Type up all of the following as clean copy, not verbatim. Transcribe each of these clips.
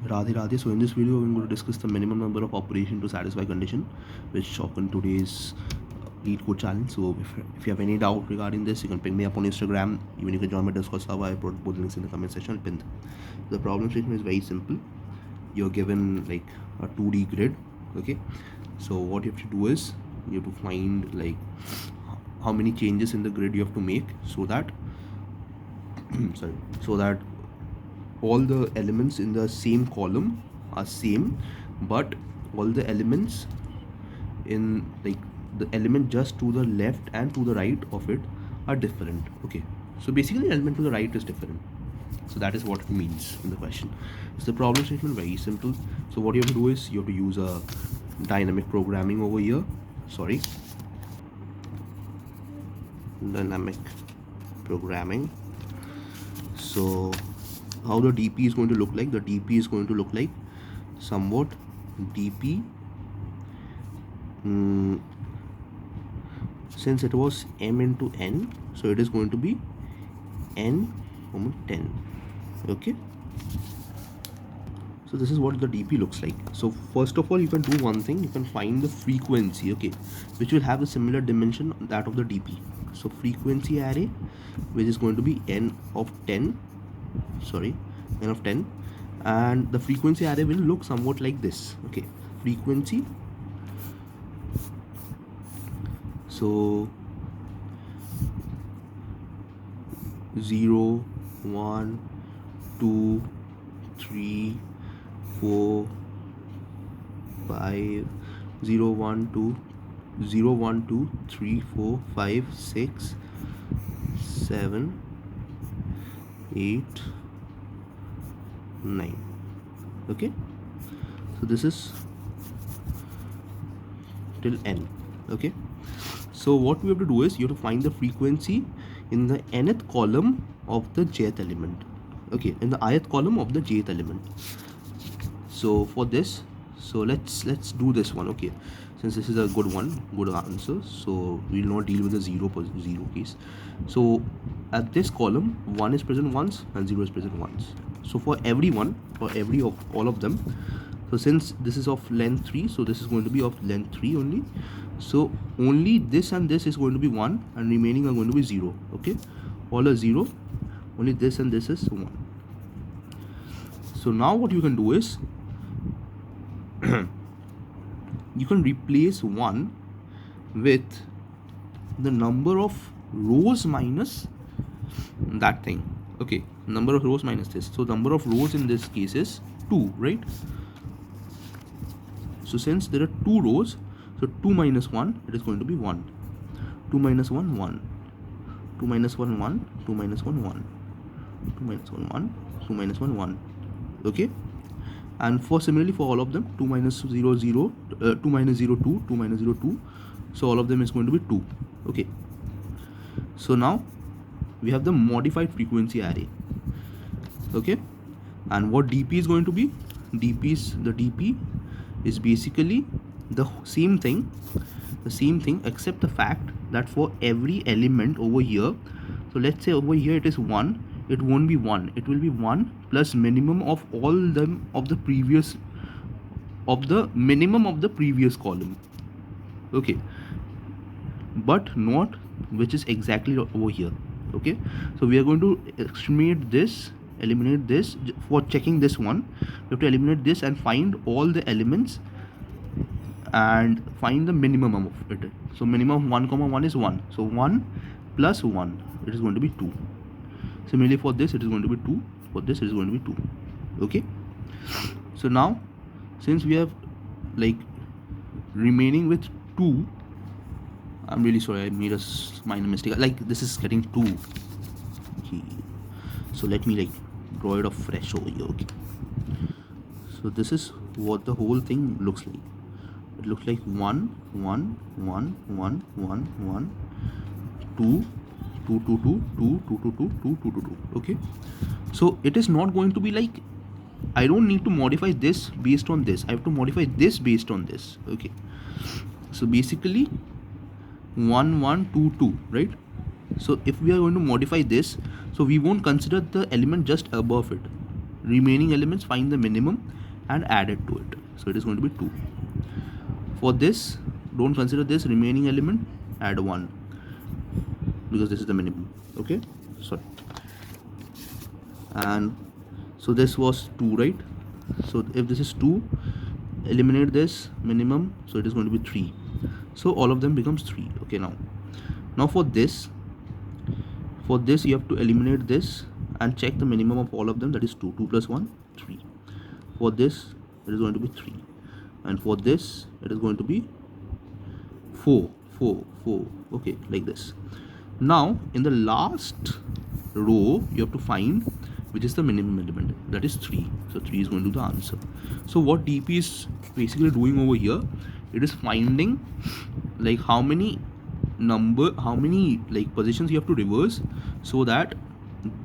Radhe Radhe. So in this video, I'm going to discuss the minimum number of operation to satisfy condition, which occurred today's LEETCODE challenge. So if you have any doubt regarding this, you can ping me up on Instagram. Even you can join my Discord server. I put both links in the comment section. Pinned. The problem statement is very simple. You're given like a 2D grid. Okay. So what you have to do is you have to find like how many changes in the grid you have to make so that so that all the elements in the same column are same, but all the elements in like the element just to the left and to the right of it are different. Okay, so basically the element to the right is different. So that is what it means in the question. So the problem statement very simple. So what you have to do is you have to use a dynamic programming over here. Sorry, dynamic programming. So how the DP is going to look like? The DP is going to look like somewhat DP. Since it was m into n, so it is going to be n, 10. Okay. So this is what the DP looks like. So first of all, you can do one thing. You can find the frequency, okay, which will have a similar dimension that of the DP. So frequency array, which is going to be n of 10, and the frequency array will look somewhat like this. Okay, frequency. So 0, 1, 2, 3, 4, 5, 0, 1, 2, 0, 1, 2, 3, 4, 5, 6, 7, 8, 9. Okay, so this is till n. Okay, so what we have to do is you have to find the frequency in the nth column of the jth element. Okay, in the ith column of the jth element. So for this, so let's do this one. Okay, since this is a good answer, so we will not deal with the zero case. So at this column, 1 is present once and 0 is present once. So for every of all of them, so since this is of length 3, so this is going to be of length 3 only. So only this and this is going to be 1 and remaining are going to be 0. Okay, all are 0, only this and this is 1. So now what you can do is you can replace 1 with the number of rows minus that thing. Okay, number of rows minus this. So number of rows in this case is 2, right? So since there are 2 rows, so 2 minus 1, it is going to be 1. 2 minus 1, 1. 2 minus 1, 1. 2 minus 1, 1. 2 minus 1, 1. 2 minus 1, 1. Okay, and for similarly for all of them, 2 minus 0, 0, 2 minus 0, 2, 2 minus 0, 2. So all of them is going to be 2. Okay, so now we have the modified frequency array. Okay, and what DP is going to be? The DP is basically the same thing except the fact that for every element over here, so let's say over here it is 1, it won't be 1, it will be 1 plus minimum of all them of the previous minimum of the previous column. Okay, but not which is exactly over here. Okay, so we are going to eliminate this for checking this one. We have to eliminate this and find all the elements and find the minimum of it. So minimum of 1, 1 is 1. So 1 plus 1, it is going to be 2. Similarly for this, it is going to be 2. For this, it is going to be 2. Okay. So now, since we have like remaining with 2, I'm really sorry, I made a minor mistake. Like this is getting 2. Okay. So let me like draw it off fresh over here. Okay. So this is what the whole thing looks like. It looks like 1, 1, 1, 1, 1, 1, 2, 2, 2, 2, 2, 2, 2, 2, 2, 2, 2, 2. Okay. So it is not going to be like, I don't need to modify this based on this. I have to modify this based on this. Okay. So basically 1, 1, 2, 2, right? So if we are going to modify this, so we won't consider the element just above it. remaining elements, find the minimum and add it to it. So it is going to be 2. For this, don't consider this remaining element, add 1 because this is the minimum. Okay, sorry. And so this was 2, right? So if this is 2, eliminate this minimum, so it is going to be 3. So all of them becomes 3. Okay, now for this you have to eliminate this and check the minimum of all of them, that is 2. 2 plus 1, 3. For this it is going to be 3, and for this it is going to be 4. Okay, like this. Now in the last row you have to find which is the minimum element, that is 3. So 3 is going to be the answer. So what DP is basically doing over here, it is finding like how many like positions you have to reverse so that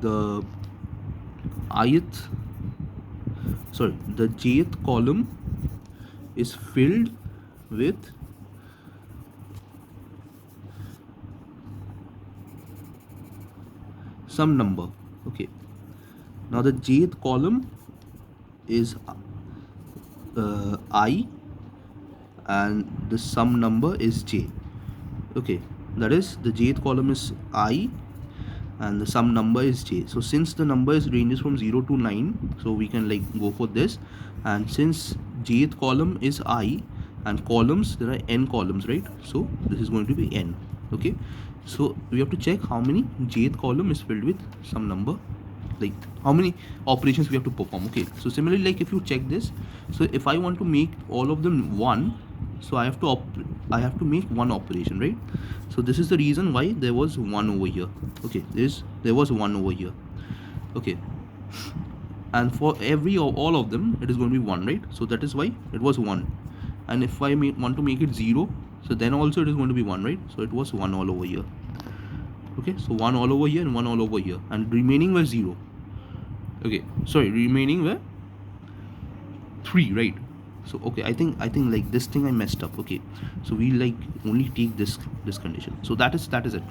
the jth column is filled with some number. Okay, now the jth column is I and the sum number is j. Okay, that is the jth column is I and the sum number is j. So since the number ranges from 0 to 9, so we can like go for this. And since jth column is I and columns, there are n columns, right? So this is going to be n. Okay, so we have to check how many jth column is filled with some number, like how many operations we have to perform. Okay, so similarly, like if you check this, so if I want to make all of them 1, so I have to make one operation, right? So this is the reason why there was 1 over here. Okay, there was 1 over here. Okay, and for all of them it is going to be 1, right? So that is why it was 1. And if I want to make it 0, so then also it is going to be 1, right? So it was 1 all over here. Okay, so 1 all over here and 1 all over here, and remaining were 0. Okay, sorry, remaining were 3, right? So okay, I think like this thing I messed up. Okay, so we like only take this condition. So that is it.